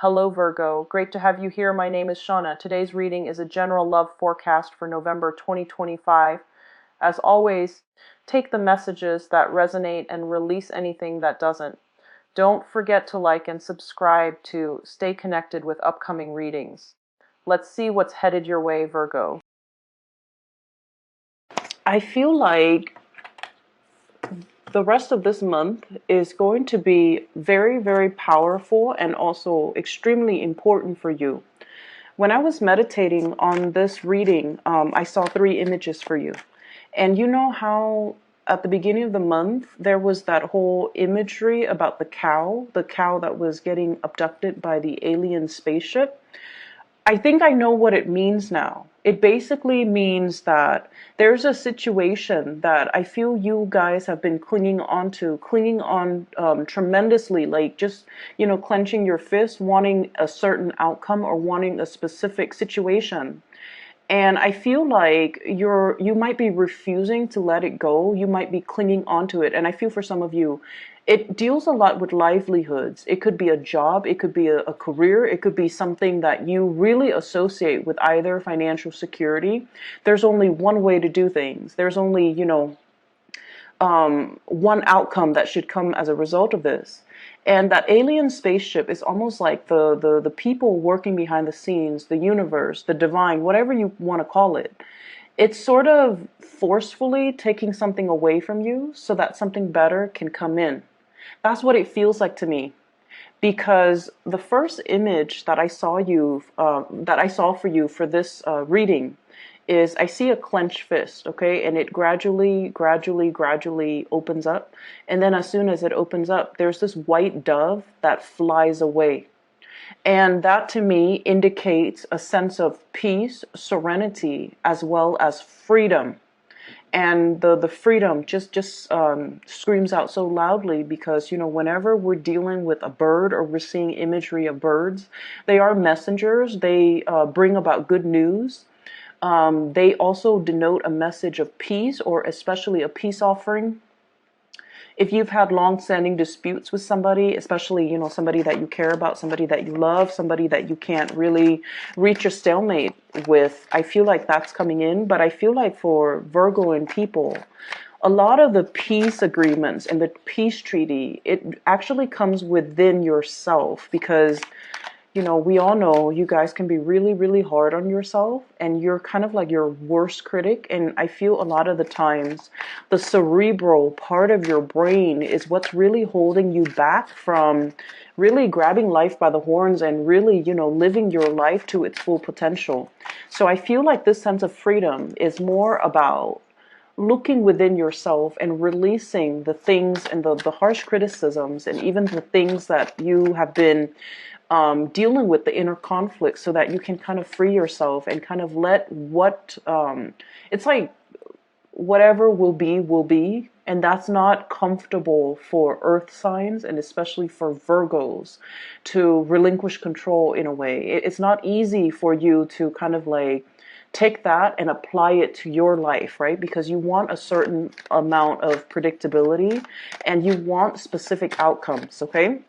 Hello, Virgo. Great to have you here. My name is Shauna. Today's reading is a general love forecast for November 2025. As always, take the messages that resonate and release anything that doesn't. Don't forget to like and subscribe to stay connected with upcoming readings. Let's see what's headed your way, Virgo. I feel like the rest of this month is going to be very, very powerful and also extremely important for you. When I was meditating on this reading, I saw three images for you. And you know how at the beginning of the month, there was that whole imagery about the cow that was getting abducted by the alien spaceship? I think I know what it means now. It basically means that there's a situation that I feel you guys have been clinging on tremendously, like just, clenching your fist, wanting a certain outcome or wanting a specific situation. And I feel like you might be refusing to let it go. You might be clinging onto it. And I feel for some of you, it deals a lot with livelihoods. It could be a job, it could be a career, it could be something that you really associate with either financial security. There's only one way to do things. There's only, one outcome that should come as a result of this. And that alien spaceship is almost like the people working behind the scenes, the universe, the divine, whatever you want to call it. It's sort of forcefully taking something away from you so that something better can come in. That's what it feels like to me. Because the first image that I saw for you for this reading is I see a clenched fist, okay? And it gradually opens up. And then as soon as it opens up, there's this white dove that flies away. And that to me indicates a sense of peace, serenity, as well as freedom. And the freedom just screams out so loudly because, whenever we're dealing with a bird or we're seeing imagery of birds, they are messengers. They bring about good news. They also denote a message of peace, or especially a peace offering. If you've had long-standing disputes with somebody, especially, somebody that you care about, somebody that you love, somebody that you can't really reach a stalemate with, I feel like that's coming in. But I feel like for Virgo and people, a lot of the peace agreements and the peace treaty, it actually comes within yourself because we all know you guys can be really, really hard on yourself and you're kind of like your worst critic. And I feel a lot of the times the cerebral part of your brain is what's really holding you back from really grabbing life by the horns and really, living your life to its full potential. So I feel like this sense of freedom is more about looking within yourself and releasing the things and the harsh criticisms and even the things that you have been dealing with, the inner conflict, so that you can kind of free yourself and kind of let it's like whatever will be. And that's not comfortable for earth signs and especially for Virgos to relinquish control in a way. It's not easy for you to kind of like take that and apply it to your life, right? Because you want a certain amount of predictability and you want specific outcomes, okay?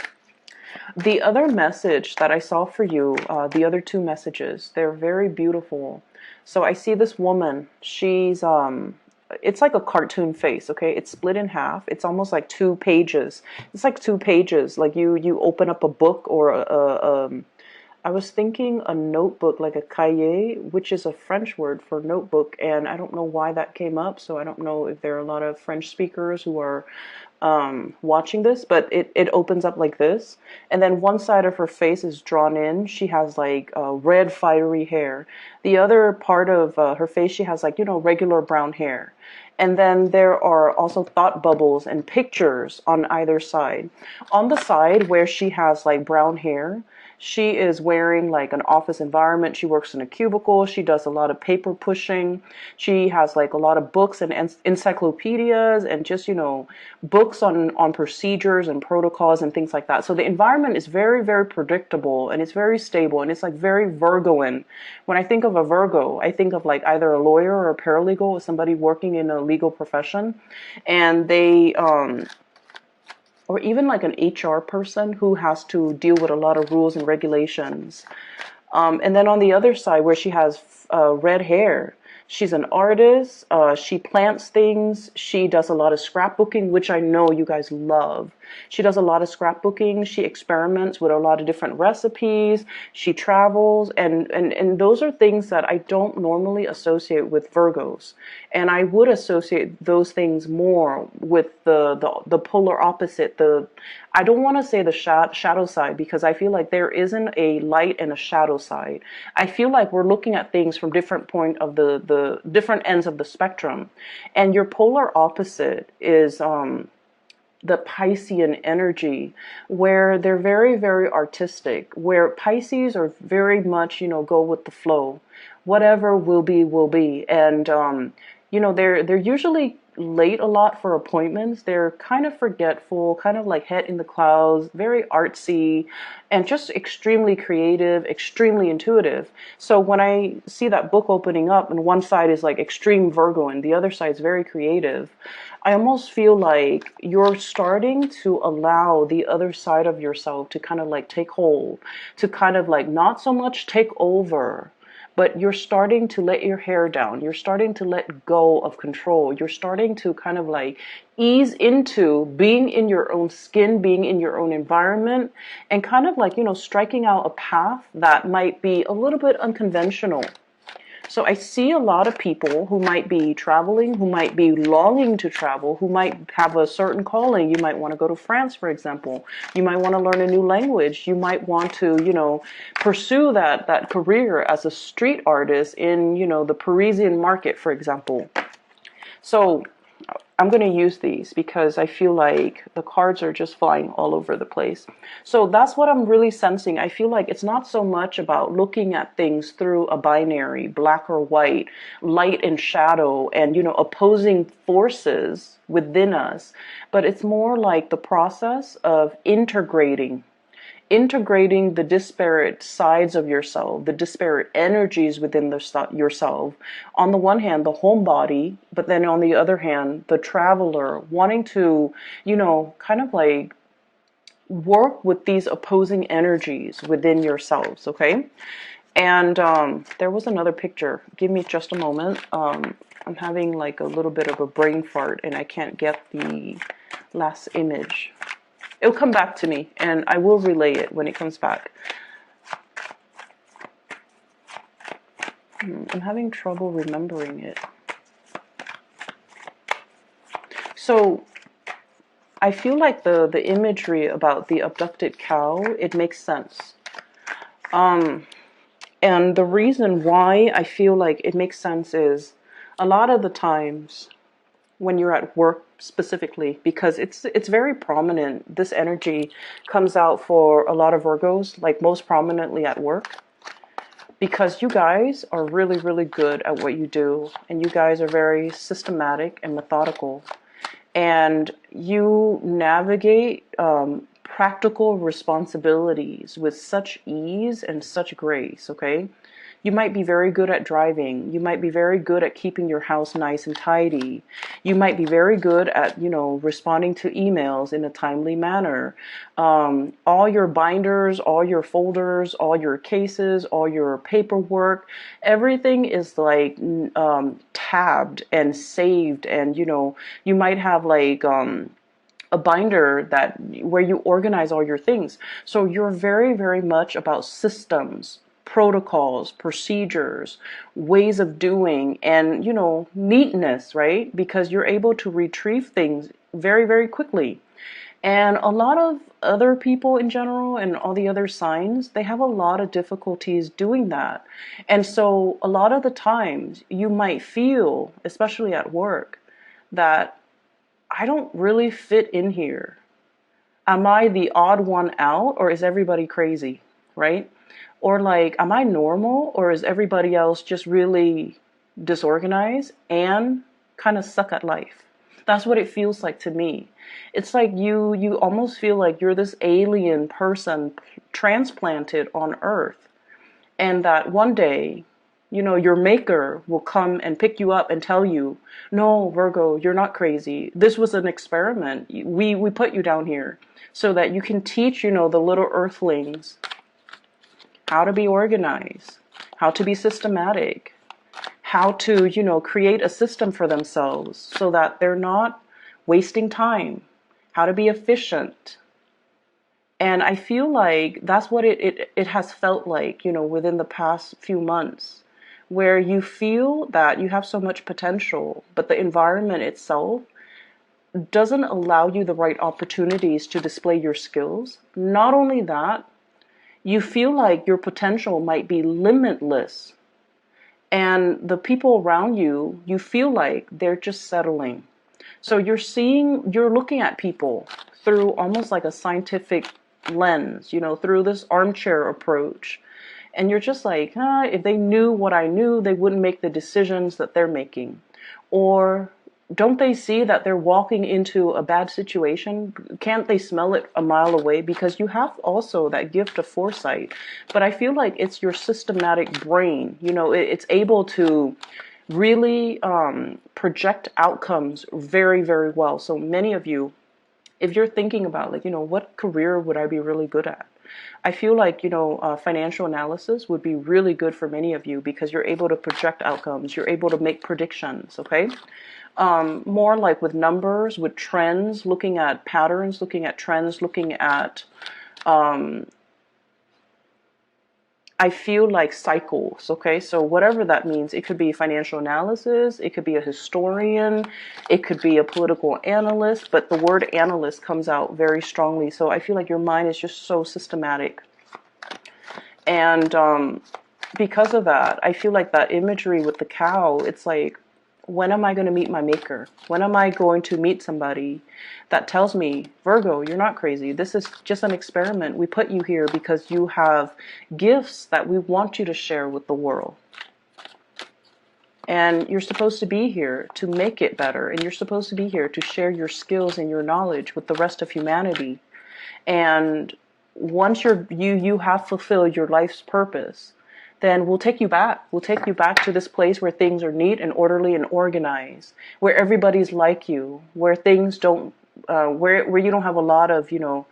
The other message that I saw for you, the other two messages, they're very beautiful. So I see this woman. It's like a cartoon face, okay? It's split in half. It's almost like two pages. It's like two pages. Like you open up a book or I was thinking a notebook, like a cahier, which is a French word for notebook, and I don't know why that came up, so I don't know if there are a lot of French speakers who are watching this, but it opens up like this, and then one side of her face is drawn in. She has like red fiery hair. The other part of her face, she has like, regular brown hair. And then there are also thought bubbles and pictures on either side. On the side where she has like brown hair, she is wearing like an office environment. She works in a cubicle. She does a lot of paper pushing. She has like a lot of books and encyclopedias and just, books on procedures and protocols and things like that. So the environment is very, very predictable and it's very stable and it's like very Virgoan. When I think of a Virgo, I think of like either a lawyer or a paralegal or somebody working in a legal profession, and or even like an HR person who has to deal with a lot of rules and regulations. And then on the other side, where she has red hair, she's an artist. She plants things. She does a lot of scrapbooking, which I know you guys love. She does a lot of scrapbooking. She experiments with a lot of different recipes. She travels, and those are things that I don't normally associate with Virgos. And I would associate those things more with the polar opposite. I don't want to say the shadow side, because I feel like there isn't a light and a shadow side. I feel like we're looking at things from different point of the different ends of the spectrum. And your polar opposite is the Piscean energy, where they're very, very artistic, where Pisces are very much, go with the flow. Whatever will be, will be. And, they're usually late a lot for appointments. They're kind of forgetful, kind of like head in the clouds, very artsy, and just extremely creative, extremely intuitive. So when I see that book opening up and one side is like extreme Virgo and the other side is very creative, I almost feel like you're starting to allow the other side of yourself to kind of like take hold, to kind of like not so much take over, but you're starting to let your hair down. You're starting to let go of control. You're starting to kind of like ease into being in your own skin, being in your own environment, and kind of like, striking out a path that might be a little bit unconventional. So I see a lot of people who might be traveling, who might be longing to travel, who might have a certain calling. You might want to go to France, for example. You might want to learn a new language. You might want to, pursue that career as a street artist in, the Parisian market, for example. So I'm going to use these because I feel like the cards are just flying all over the place. So that's what I'm really sensing. I feel like it's not so much about looking at things through a binary, black or white, light and shadow, and, opposing forces within us, but it's more like the process of integrating the disparate sides of yourself, the disparate energies within yourself. On the one hand, the homebody, but then on the other hand, the traveler, wanting to, kind of like work with these opposing energies within yourselves, okay? And there was another picture. Give me just a moment. I'm having like a little bit of a brain fart and I can't get the last image. It'll come back to me, and I will relay it when it comes back. I'm having trouble remembering it. So I feel like the imagery about the abducted cow, it makes sense. And the reason why I feel like it makes sense is a lot of the times when you're at work specifically, because it's very prominent. This energy comes out for a lot of Virgos, like most prominently at work, because you guys are really, really good at what you do, and you guys are very systematic and methodical, and you navigate practical responsibilities with such ease and such grace, okay? You might be very good at driving. You might be very good at keeping your house nice and tidy. You might be very good at, responding to emails in a timely manner. All your binders, all your folders, all your cases, all your paperwork, everything is like tabbed and saved. And, you might have like a binder where you organize all your things. So you're very, very much about systems, protocols, procedures, ways of doing, and, neatness, right? Because you're able to retrieve things very, very quickly. And a lot of other people in general and all the other signs, they have a lot of difficulties doing that. And so a lot of the times you might feel, especially at work, that I don't really fit in here. Am I the odd one out, or is everybody crazy, right? Or like, am I normal, or is everybody else just really disorganized and kind of suck at life? That's what it feels like to me. It's like you almost feel like you're this alien person transplanted on Earth, and that one day You know, your maker will come and pick you up and tell you, no, Virgo, you're not crazy. This was an experiment. We put you down here so that you can teach, you know, the little earthlings how to be organized, how to be systematic, how to, you know, create a system for themselves so that they're not wasting time, how to be efficient. And I feel like that's what it has felt like, you know, within the past few months, where you feel that you have so much potential, but the environment itself doesn't allow you the right opportunities to display your skills. Not only that, you feel like your potential might be limitless. And the people around you, you feel like they're just settling. So you're looking at people through almost like a scientific lens, you know, through this armchair approach. And you're just like, if they knew what I knew, they wouldn't make the decisions that they're making. Or don't they see that they're walking into a bad situation? Can't they smell it a mile away? Because you have also that gift of foresight. But I feel like it's your systematic brain. You know, it's able to really project outcomes very, very well. So many of you, if you're thinking about, like, you know, what career would I be really good at? I feel like, you know, financial analysis would be really good for many of you because you're able to project outcomes. You're able to make predictions, okay? More like with numbers, with trends, looking at patterns, looking at trends, looking at I feel like cycles, okay? So whatever that means, it could be financial analysis, it could be a historian, it could be a political analyst, but the word analyst comes out very strongly. So I feel like your mind is just so systematic. And because of that, I feel like that imagery with the cow, it's like, when am I going to meet my maker? When am I going to meet somebody that tells me, Virgo, you're not crazy. This is just an experiment. We put you here because you have gifts that we want you to share with the world. And you're supposed to be here to make it better. And you're supposed to be here to share your skills and your knowledge with the rest of humanity. And once you have fulfilled your life's purpose, then we'll take you back. We'll take you back to this place where things are neat and orderly and organized, where everybody's like you, where things don't, where you don't have a lot of, you know,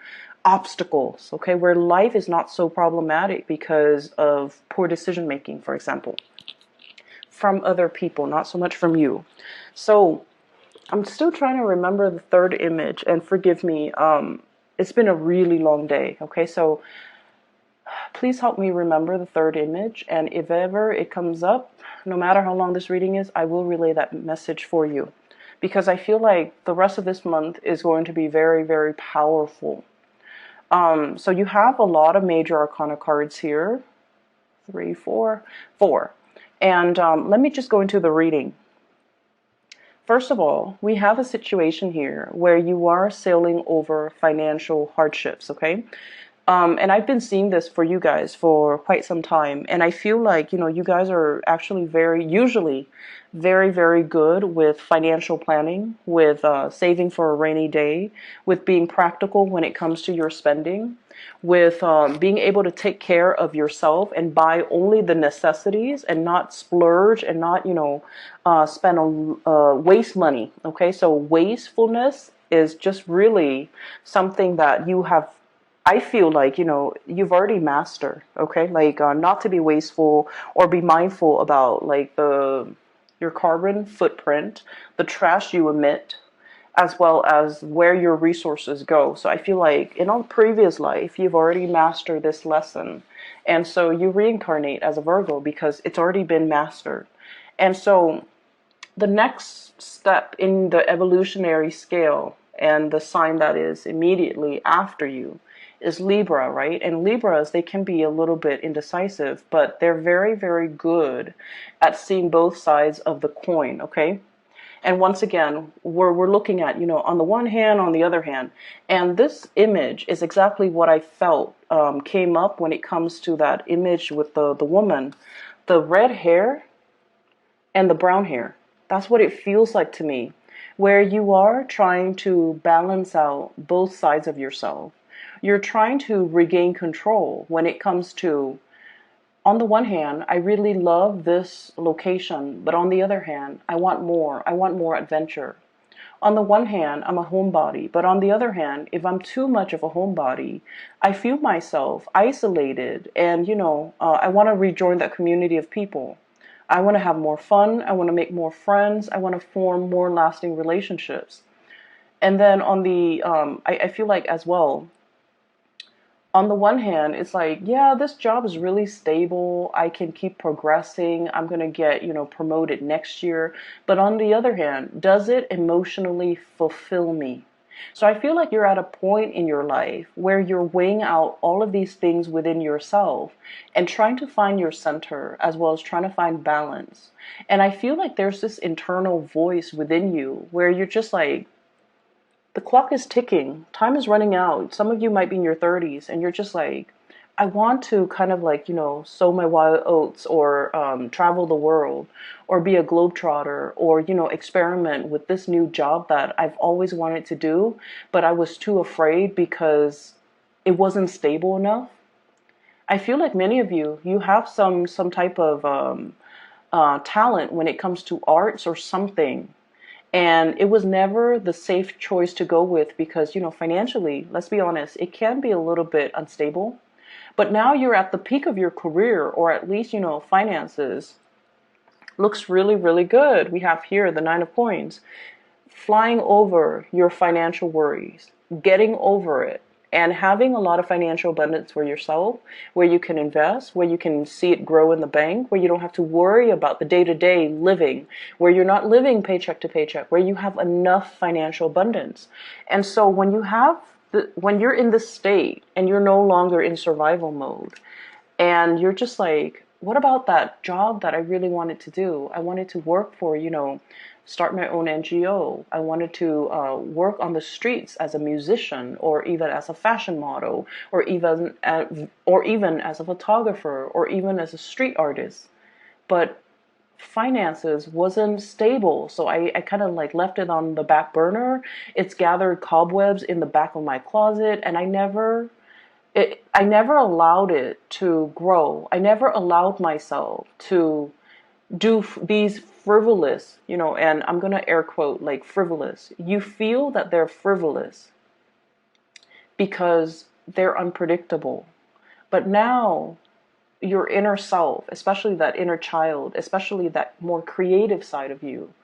obstacles, okay? Where life is not so problematic because of poor decision making, for example, from other people, not so much from you. So I'm still trying to remember the third image, and forgive me, it's been a really long day, okay? So please help me remember the third image, and if ever it comes up, no matter how long this reading is, I will relay that message for you, because I feel like the rest of this month is going to be very, very powerful. So you have a lot of major arcana cards here, 3, 4, 4. And let me just go into the reading. First of all, we have a situation here where you are sailing over financial hardships, okay? And I've been seeing this for you guys for quite some time. And I feel like, you know, you guys are actually usually very, very good with financial planning, with saving for a rainy day, with being practical when it comes to your spending, with being able to take care of yourself and buy only the necessities and not splurge and not, you know, spend waste money. Okay, so wastefulness is just really something that you have, I feel like, you know, you've already mastered, okay? Like not to be wasteful or be mindful about like your carbon footprint, the trash you emit, as well as where your resources go. So I feel like in a previous life, you've already mastered this lesson. And so you reincarnate as a Virgo because it's already been mastered. And so the next step in the evolutionary scale and the sign that is immediately after you is Libra, right? And Libras, they can be a little bit indecisive, but they're very, very good at seeing both sides of the coin, okay? And once again, we're looking at, you know, on the one hand, on the other hand. And this image is exactly what I felt came up when it comes to that image with the woman. The red hair and the brown hair. That's what it feels like to me, where you are trying to balance out both sides of yourself. You're trying to regain control when it comes to On the one hand, I really love this location, but on the other hand, I want more. I want more adventure. On the one hand, I'm a homebody, but on the other hand, if I'm too much of a homebody, I feel myself isolated, and I want to rejoin that community of people. I want to have more fun. I want to make more friends. I want to form more lasting relationships. And then on the, I feel like as well, on the one hand, it's like, yeah, this job is really stable. I can keep progressing. I'm going to get, promoted next year. But on the other hand, does it emotionally fulfill me? So I feel like you're at a point in your life where you're weighing out all of these things within yourself and trying to find your center as well as trying to find balance. And I feel like there's this internal voice within you where you're just like, the clock is ticking. Time is running out. Some of you might be in your 30s and you're just like, I want to kind of like, sow my wild oats or travel the world or be a globetrotter or, experiment with this new job that I've always wanted to do, but I was too afraid because it wasn't stable enough. I feel like many of you have some type of talent when it comes to arts or something, and it was never the safe choice to go with because, financially, let's be honest, it can be a little bit unstable. But now you're at the peak of your career, or at least, finances looks really, really good. We have here the Nine of Coins, flying over your financial worries, getting over it, and having a lot of financial abundance for yourself, where you can invest, where you can see it grow in the bank, where you don't have to worry about the day-to-day living, where you're not living paycheck to paycheck, where you have enough financial abundance. And so when you're in this state and you're no longer in survival mode, and you're just like, what about that job that I really wanted to do? I wanted to work for, start my own NGO. I wanted to work on the streets as a musician, or even as a fashion model, or even as a photographer, or even as a street artist. But finances wasn't stable, so I kind of like left it on the back burner. It's gathered cobwebs in the back of my closet, and I never allowed it to grow. I never allowed myself to do these frivolous, and I'm going to air quote like frivolous. You feel that they're frivolous because they're unpredictable. But now your inner self, especially that inner child, especially that more creative side of you,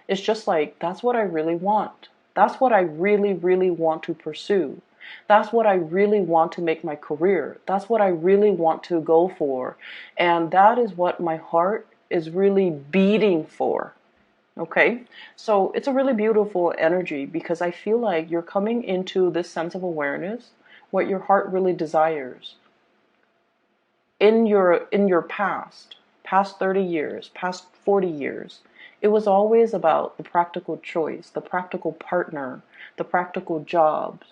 is just like, that's what I really want. That's what I really, really want to pursue. That's what I really want to make my career. That's what I really want to go for. And that is what my heart is really beating for. Okay? So it's a really beautiful energy because I feel like you're coming into this sense of awareness, what your heart really desires. In your past 30 years, past 40 years, it was always about the practical choice, the practical partner, the practical jobs.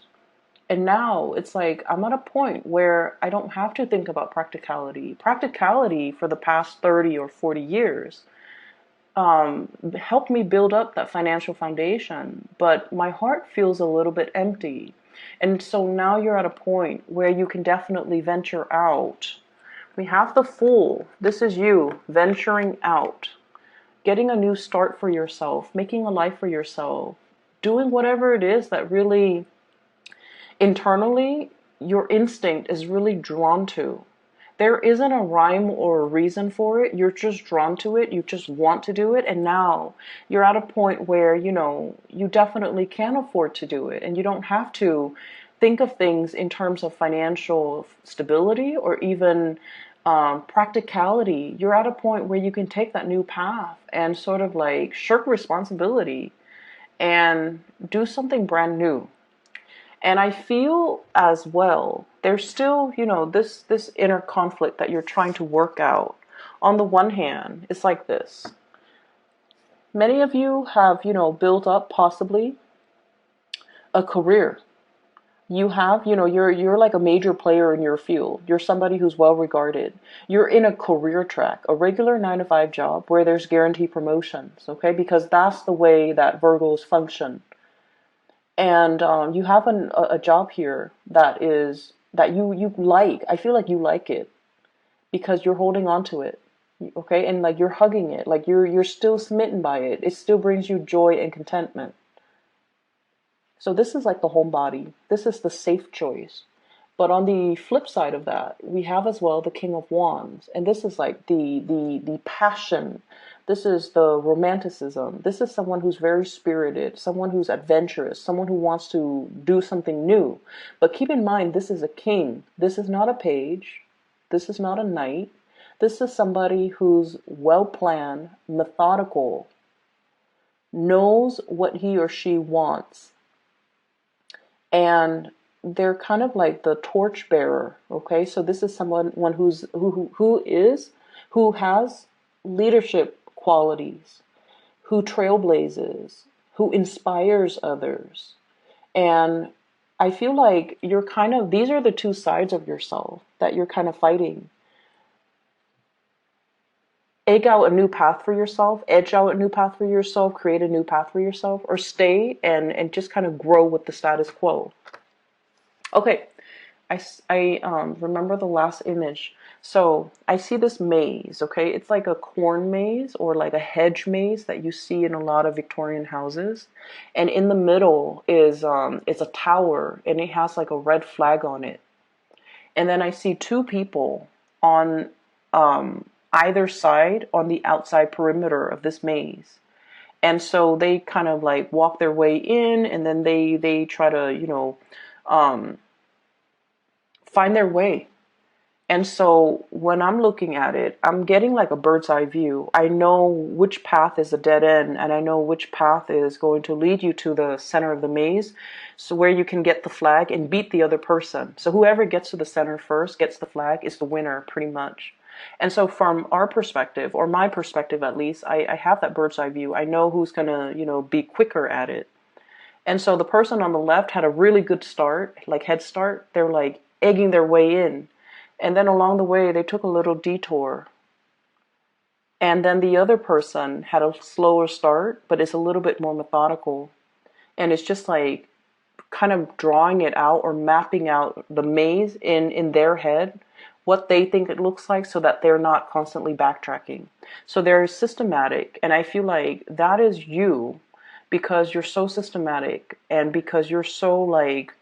And now it's like I'm at a point where I don't have to think about practicality. Practicality for the past 30 or 40 years helped me build up that financial foundation, but my heart feels a little bit empty. And so now you're at a point where you can definitely venture out. We have the Fool. This is you venturing out, getting a new start for yourself, making a life for yourself, doing whatever it is that really internally your instinct is really drawn to. There isn't a rhyme or a reason for it. You're just drawn to it. You just want to do it. And now you're at a point where, you definitely can afford to do it. And you don't have to think of things in terms of financial stability or even practicality. You're at a point where you can take that new path and sort of like shirk responsibility and do something brand new. And I feel as well, there's still, this inner conflict that you're trying to work out. On the one hand, it's like this. Many of you have, built up possibly a career. You have, you're like a major player in your field. You're somebody who's well regarded. You're in a career track, a regular 9 to 5 job where there's guaranteed promotions, okay? Because that's the way that Virgos function. And you have a job here that you like. I feel like you like it because you're holding on to it. Okay, and like you're hugging it, like you're still smitten by it. It still brings you joy and contentment. So this is like the homebody. This is the safe choice. But on the flip side of that, we have as well the King of Wands, and this is like the passion. This is the romanticism. This is someone who's very spirited, someone who's adventurous, someone who wants to do something new. But keep in mind, this is a king. This is not a page. This is not a knight. This is somebody who's well planned, methodical, knows what he or she wants, and they're kind of like the torchbearer. Okay, so this is someone who has leadership qualities, who trailblazes, who inspires others. And I feel like you're kind of, these are the two sides of yourself that you're kind of fighting. Egg out a new path for yourself, edge out a new path for yourself, create a new path for yourself, or stay and just kind of grow with the status quo. Okay, I remember the last image. So I see this maze, okay? It's like a corn maze or like a hedge maze that you see in a lot of Victorian houses. And in the middle is a tower, and it has like a red flag on it. And then I see two people on either side on the outside perimeter of this maze. And so they kind of like walk their way in, and then they try to, find their way. And so when I'm looking at it, I'm getting like a bird's eye view. I know which path is a dead end, and I know which path is going to lead you to the center of the maze, so where you can get the flag and beat the other person. So whoever gets to the center first, gets the flag, is the winner, pretty much. And so from our perspective, or my perspective at least, I have that bird's eye view. I know who's going to, be quicker at it. And so the person on the left had a really good start, like head start. They're like egging their way in. And then along the way, they took a little detour. And then the other person had a slower start, but it's a little bit more methodical. And it's just like kind of drawing it out or mapping out the maze in their head, what they think it looks like, so that they're not constantly backtracking. So they're systematic. And I feel like that is you, because you're so systematic and because you're so like,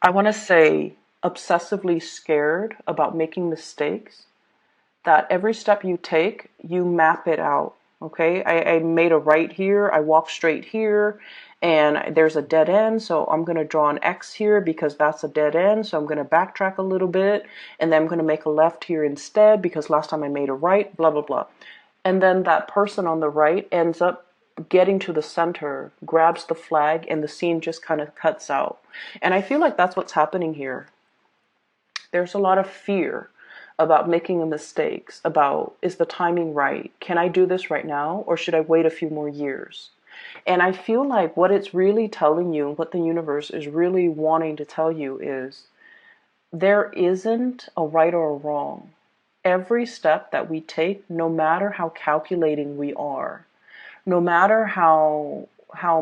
I want to say, obsessively scared about making mistakes, that every step you take, you map it out. Okay, I made a right here, I walk straight here, and there's a dead end, so I'm going to draw an X here because that's a dead end, so I'm going to backtrack a little bit, and then I'm going to make a left here instead because last time I made a right, blah, blah, blah. And then that person on the right ends up getting to the center, grabs the flag, and the scene just kind of cuts out. And I feel like that's what's happening here. There's a lot of fear about making mistakes, about, is the timing right? Can I do this right now, or should I wait a few more years? And I feel like what it's really telling you, what the universe is really wanting to tell you, is there isn't a right or a wrong. Every step that we take, no matter how calculating we are, no matter how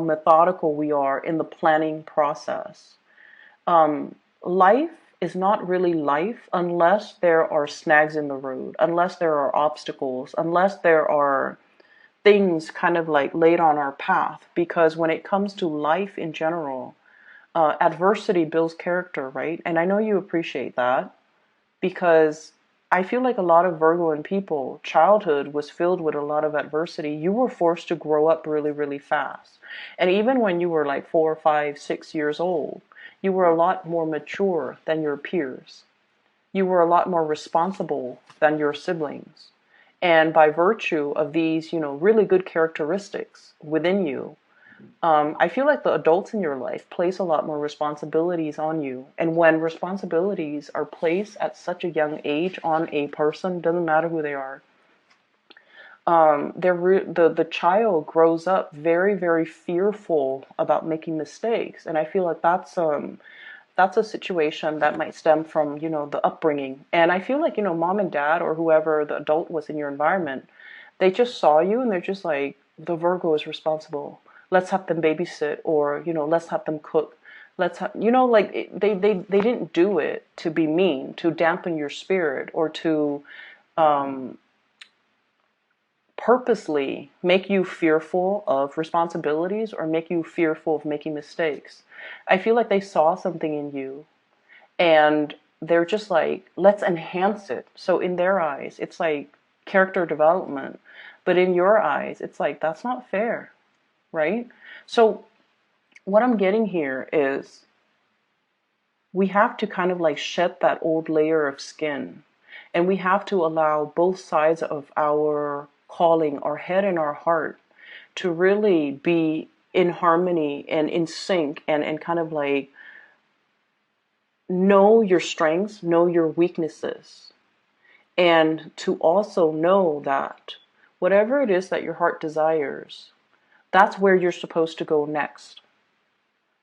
methodical we are in the planning process, life is not really life unless there are snags in the road, unless there are obstacles, unless there are things kind of like laid on our path. Because when it comes to life in general, adversity builds character, right? And I know you appreciate that, because I feel like a lot of Virgoan people, childhood was filled with a lot of adversity. You were forced to grow up really, really fast. And even when you were like 4, 5, 6 years old, you were a lot more mature than your peers. You were a lot more responsible than your siblings. And by virtue of these, really good characteristics within you, I feel like the adults in your life place a lot more responsibilities on you. And when responsibilities are placed at such a young age on a person, doesn't matter who they are, the child grows up very, very fearful about making mistakes. And I feel like that's a situation that might stem from, the upbringing. And I feel like, mom and dad or whoever the adult was in your environment, they just saw you and they're just like, the Virgo is responsible. Let's have them babysit, or, let's have them cook. You know, like they didn't do it to be mean, to dampen your spirit, or to um, purposely make you fearful of responsibilities or make you fearful of making mistakes. I feel like they saw something in you and they're just like, let's enhance it. So in their eyes, it's like character development. But in your eyes, it's like, that's not fair, right? So what I'm getting here is we have to kind of like shed that old layer of skin, and we have to allow both sides of our calling, our head and our heart, to really be in harmony and in sync, and kind of like know your strengths, know your weaknesses, and to also know that whatever it is that your heart desires, that's where you're supposed to go next.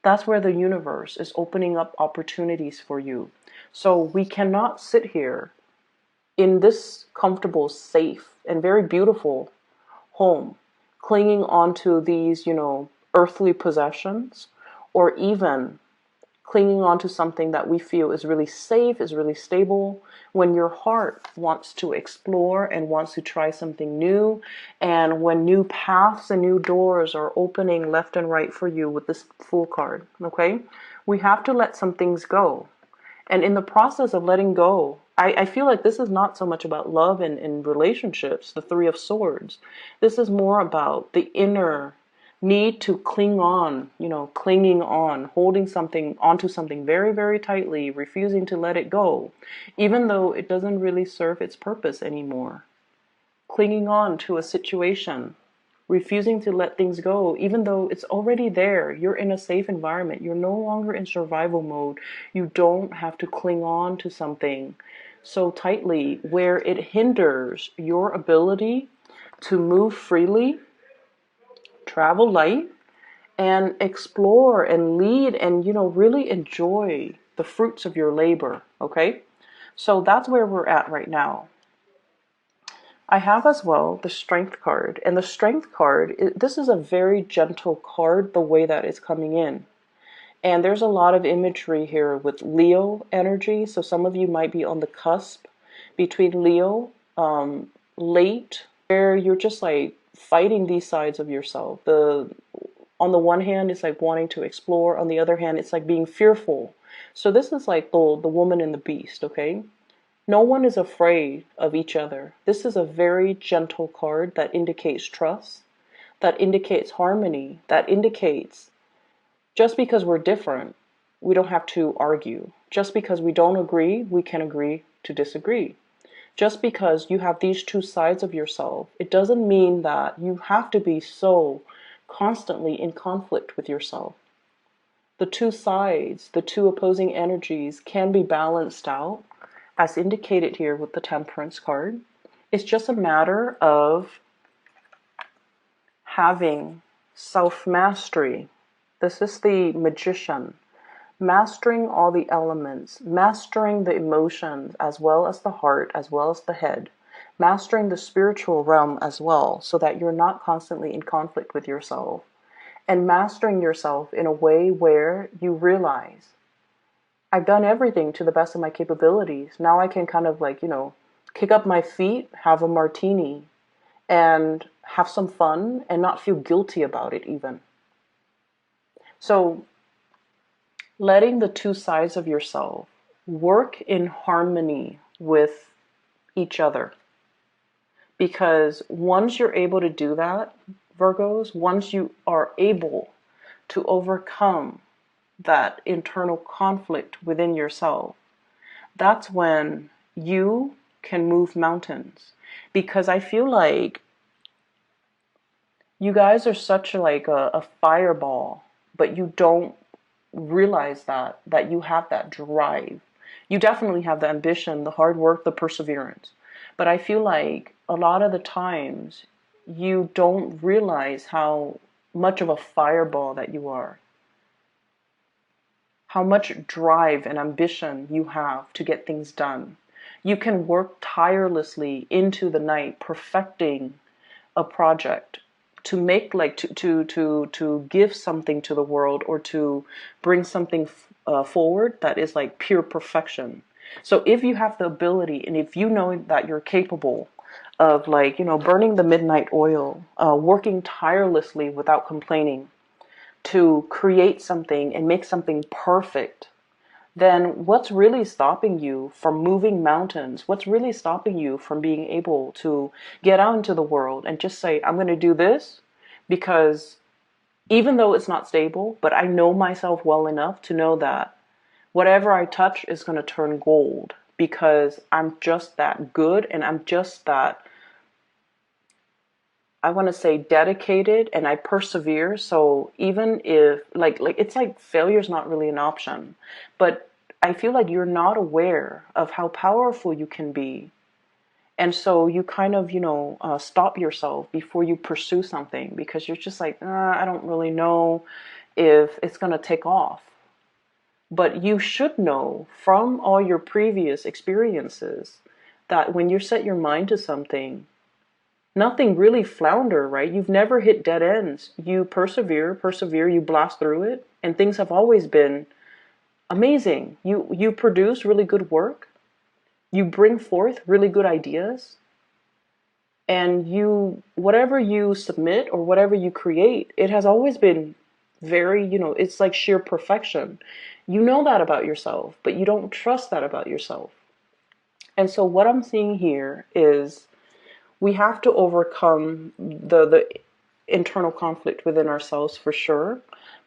That's where the universe is opening up opportunities for you. So we cannot sit here in this comfortable, safe, and very beautiful home, clinging onto these, earthly possessions, or even clinging onto something that we feel is really safe, is really stable, when your heart wants to explore and wants to try something new, and when new paths and new doors are opening left and right for you with this Fool card, okay? We have to let some things go. And in the process of letting go, I feel like this is not so much about love and relationships, the Three of Swords. This is more about the inner need to cling on, clinging on, holding something onto something very, very tightly, refusing to let it go, even though it doesn't really serve its purpose anymore. Clinging on to a situation, refusing to let things go, even though it's already there. You're in a safe environment. You're no longer in survival mode. You don't have to cling on to something so tightly where it hinders your ability to move freely, travel light, and explore and lead and, really enjoy the fruits of your labor, okay? So that's where we're at right now. I have as well the Strength card. And the Strength card, this is a very gentle card, the way that it's coming in. And there's a lot of imagery here with Leo energy. So some of you might be on the cusp between Leo, late, where you're just like fighting these sides of yourself. On the one hand, it's like wanting to explore. On the other hand, it's like being fearful. So this is like the woman and the beast, okay? No one is afraid of each other. This is a very gentle card that indicates trust, that indicates harmony, that indicates just because we're different, we don't have to argue. Just because we don't agree, we can agree to disagree. Just because you have these two sides of yourself, it doesn't mean that you have to be so constantly in conflict with yourself. The two sides, the two opposing energies can be balanced out, as indicated here with the Temperance card. It's just a matter of having self-mastery. This is the Magician. Mastering all the elements, mastering the emotions as well as the heart, as well as the head, mastering the spiritual realm as well, so that you're not constantly in conflict with yourself, and mastering yourself in a way where you realize, I've done everything to the best of my capabilities. Now I can kind of like, kick up my feet, have a martini, and have some fun and not feel guilty about it even. So letting the two sides of yourself work in harmony with each other. Because once you're able to do that, Virgos, once you are able to overcome that internal conflict within yourself, that's when you can move mountains. Because I feel like you guys are such like a fireball, but you don't realize that you have that drive. You definitely have the ambition, the hard work, the perseverance. But I feel like a lot of the times you don't realize how much of a fireball that you are. How much drive and ambition you have to get things done. You can work tirelessly into the night perfecting a project, to make like to give something to the world, or to bring something forward that is like pure perfection. So if you have the ability, and if you know that you're capable of, like, burning the midnight oil, working tirelessly without complaining to create something and make something perfect, then what's really stopping you from moving mountains? What's really stopping you from being able to get out into the world and just say, I'm going to do this because even though it's not stable, but I know myself well enough to know that whatever I touch is going to turn gold, because I'm just that good, and I'm just that, I want to say, dedicated, and I persevere. So even if like it's like failure's not really an option, but I feel like you're not aware of how powerful you can be. And so you kind of, stop yourself before you pursue something, because you're just like, I don't really know if it's going to take off. But you should know from all your previous experiences that when you set your mind to something, nothing really flounder, right? You've never hit dead ends. You persevere, you blast through it, and things have always been amazing. You produce really good work. You bring forth really good ideas, and whatever you submit or whatever you create, it has always been very, it's like sheer perfection. You know that about yourself, but you don't trust that about yourself. And so what I'm seeing here is we have to overcome the internal conflict within ourselves, for sure.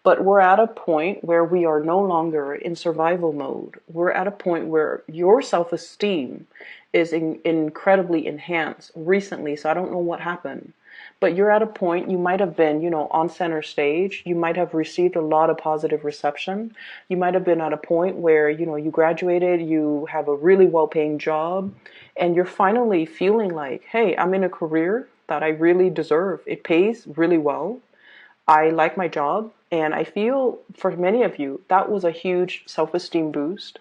But we're at a point where we are no longer in survival mode. We're at a point where your self-esteem is incredibly enhanced recently. So I don't know what happened, but you're at a point, you might have been, on center stage. You might have received a lot of positive reception. You might have been at a point where, you graduated, you have a really well-paying job, and you're finally feeling like, hey, I'm in a career that I really deserve. It pays really well. I like my job. And I feel for many of you, that was a huge self-esteem boost.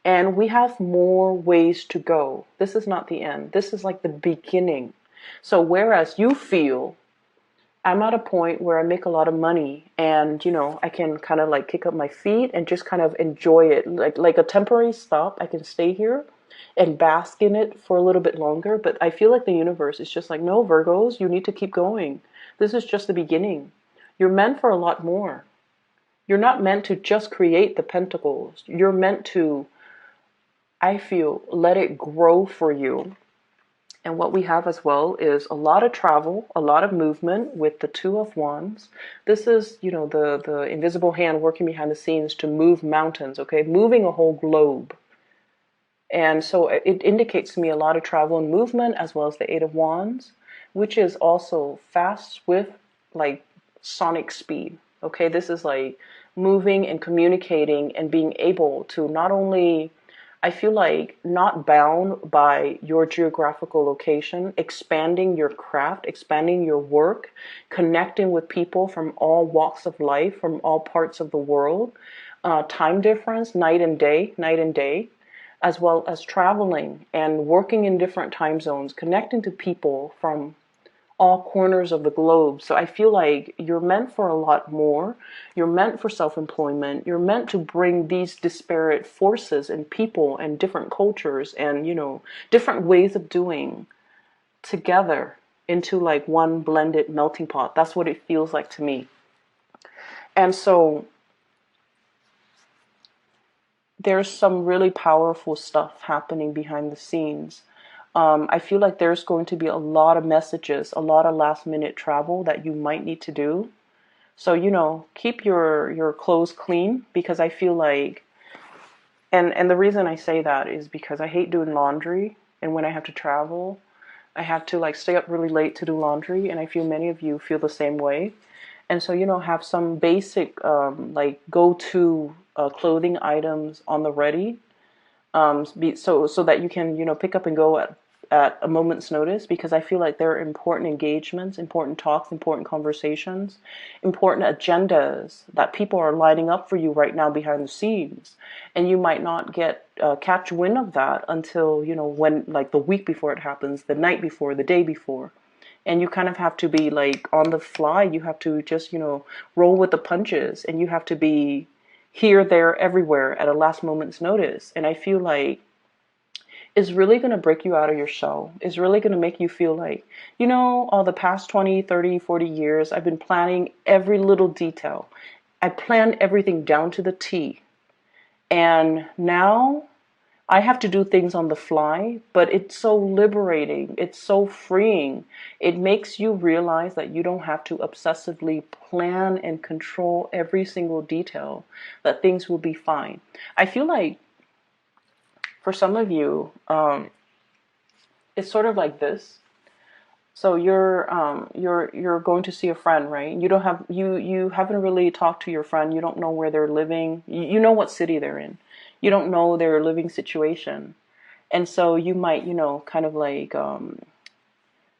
And we have more ways to go. This is not the end. This is like the beginning. So whereas you feel, I'm at a point where I make a lot of money, and, I can kind of like kick up my feet and just kind of enjoy it. Like a temporary stop. I can stay here and bask in it for a little bit longer. But I feel like the universe is just like, no, Virgos, you need to keep going. This is just the beginning. You're meant for a lot more. You're not meant to just create the pentacles. You're meant to, I feel, let it grow for you. And what we have as well is a lot of travel, a lot of movement with the Two of Wands. This is, the invisible hand working behind the scenes to move mountains, okay? Moving a whole globe. And so it indicates to me a lot of travel and movement, as well as the Eight of Wands, which is also fast, swift, like sonic speed. Okay, this is like moving and communicating and being able to not only, I feel like, not bound by your geographical location, expanding your craft, expanding your work, connecting with people from all walks of life, from all parts of the world, time difference, night and day, as well as traveling and working in different time zones, connecting to people from all corners of the globe. So I feel like you're meant for a lot more. You're meant for self-employment. You're meant to bring these disparate forces and people and different cultures and, different ways of doing together into like one blended melting pot. That's what it feels like to me. And so there's some really powerful stuff happening behind the scenes. I feel like there's going to be a lot of messages, a lot of last minute travel that you might need to do. So, keep your clothes clean, because I feel like, and the reason I say that is because I hate doing laundry. And when I have to travel, I have to like stay up really late to do laundry. And I feel many of you feel the same way. And so, have some basic, like go-to clothing items on the ready. So that you can, pick up and go at a moment's notice, because I feel like there are important engagements, important talks, important conversations, important agendas that people are lining up for you right now behind the scenes. And you might not catch wind of that until, when, like the week before it happens, the night before, the day before. And you kind of have to be like on the fly. You have to just, roll with the punches, and you have to be here, there, everywhere at a last moment's notice. And I feel like it's really going to break you out of your shell. It's really going to make you feel like, all the past 20, 30, 40 years, I've been planning every little detail. I planned everything down to the T. And now I have to do things on the fly, but it's so liberating. It's so freeing. It makes you realize that you don't have to obsessively plan and control every single detail, that things will be fine. I feel like for some of you, it's sort of like this. So you're going to see a friend, right? You haven't really talked to your friend. You don't know where they're living. You know what city they're in. You don't know their living situation. And so you might, kind of like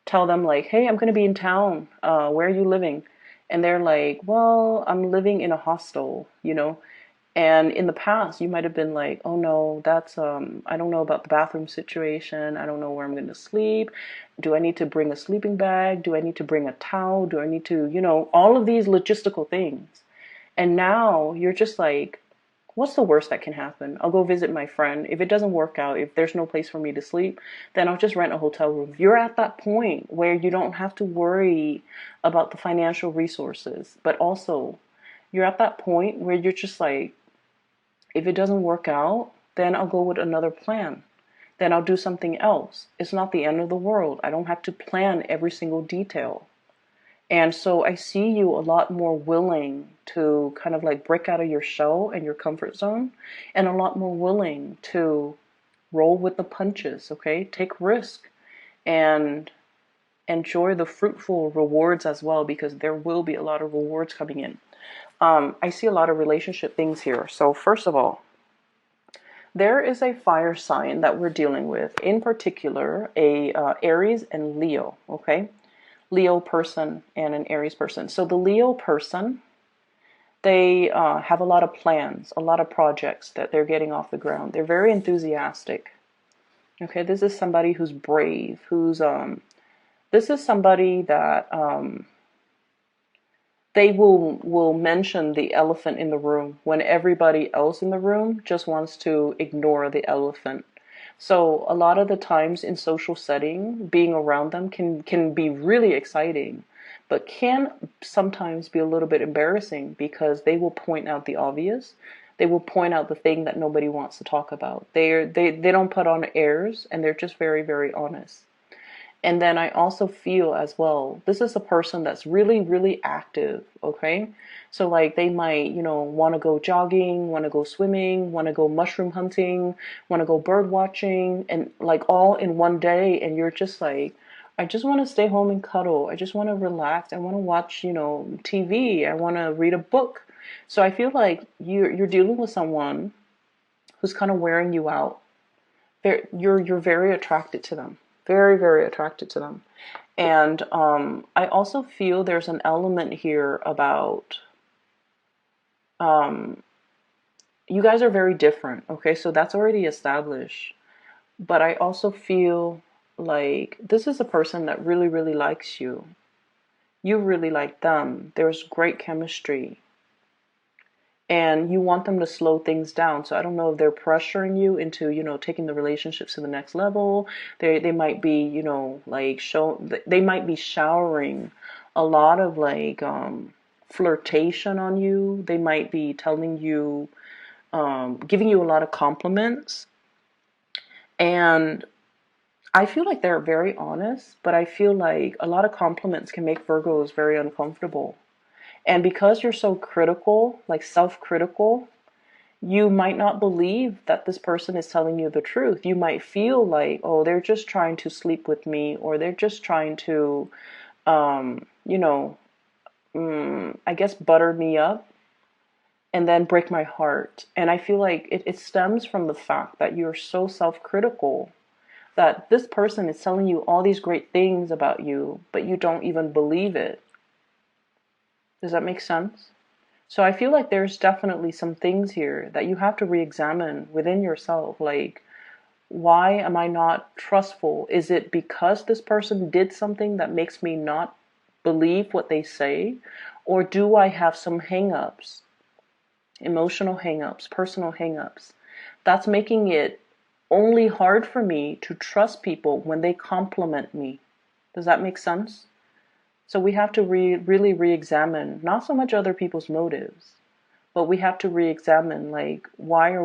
tell them like, "Hey, I'm going to be in town. Where are you living?" And they're like, "Well, I'm living in a hostel." And in the past, you might have been like, "Oh no, that's I don't know about the bathroom situation. I don't know where I'm going to sleep. Do I need to bring a sleeping bag? Do I need to bring a towel? Do I need to, all of these logistical things." And now you're just like, what's the worst that can happen? I'll go visit my friend. If it doesn't work out, if there's no place for me to sleep, then I'll just rent a hotel room. You're at that point where you don't have to worry about the financial resources, but also you're at that point where you're just like, if it doesn't work out, then I'll go with another plan. Then I'll do something else. It's not the end of the world. I don't have to plan every single detail. And so I see you a lot more willing to kind of like break out of your shell and your comfort zone, and a lot more willing to roll with the punches, okay? Take risk and enjoy the fruitful rewards as well, because there will be a lot of rewards coming in. I see a lot of relationship things here. So first of all, there is a fire sign that we're dealing with, in particular, a Aries and Leo, okay? Leo person and an Aries person. So the Leo person, they have a lot of plans, a lot of projects that they're getting off the ground. They're very enthusiastic. Okay, this is somebody who's brave, this is somebody that they will mention the elephant in the room when everybody else in the room just wants to ignore the elephant. So a lot of the times in social setting, being around them can be really exciting, but can sometimes be a little bit embarrassing, because they will point out the obvious. They will point out the thing that nobody wants to talk about. They don't put on airs, and they're just very, very honest. And then I also feel as well, this is a person that's really, really active, okay? So like they might, want to go jogging, want to go swimming, want to go mushroom hunting, want to go bird watching, and like all in one day. And you're just like, I just want to stay home and cuddle. I just want to relax. I want to watch, TV. I want to read a book. So I feel like you're dealing with someone who's kind of wearing you out. You're very attracted to them. Very, very attracted to them. And I also feel there's an element here about you guys are very different. Okay, so that's already established. But I also feel like this is a person that really, really likes you. You really like them. There's great chemistry. And you want them to slow things down. So I don't know if they're pressuring you into, taking the relationships to the next level. They might be, they might be showering a lot of like flirtation on you. They might be telling you, giving you a lot of compliments. And I feel like they're very honest, but I feel like a lot of compliments can make Virgos very uncomfortable. And because you're so critical, like self-critical, you might not believe that this person is telling you the truth. You might feel like, oh, they're just trying to sleep with me, or they're just trying to, I guess, butter me up and then break my heart. And I feel like it stems from the fact that you're so self-critical that this person is telling you all these great things about you, but you don't even believe it. Does that make sense? So I feel like there's definitely some things here that you have to re-examine within yourself. Like, Why am I not trustful? Is it because this person did something that makes me not believe what they say? Or do I have some hang-ups, emotional hang-ups, personal hang-ups, that's making it only hard for me to trust people when they compliment me? Does that make sense? So we have to really re-examine not so much other people's motives, but we have to re-examine, like, why are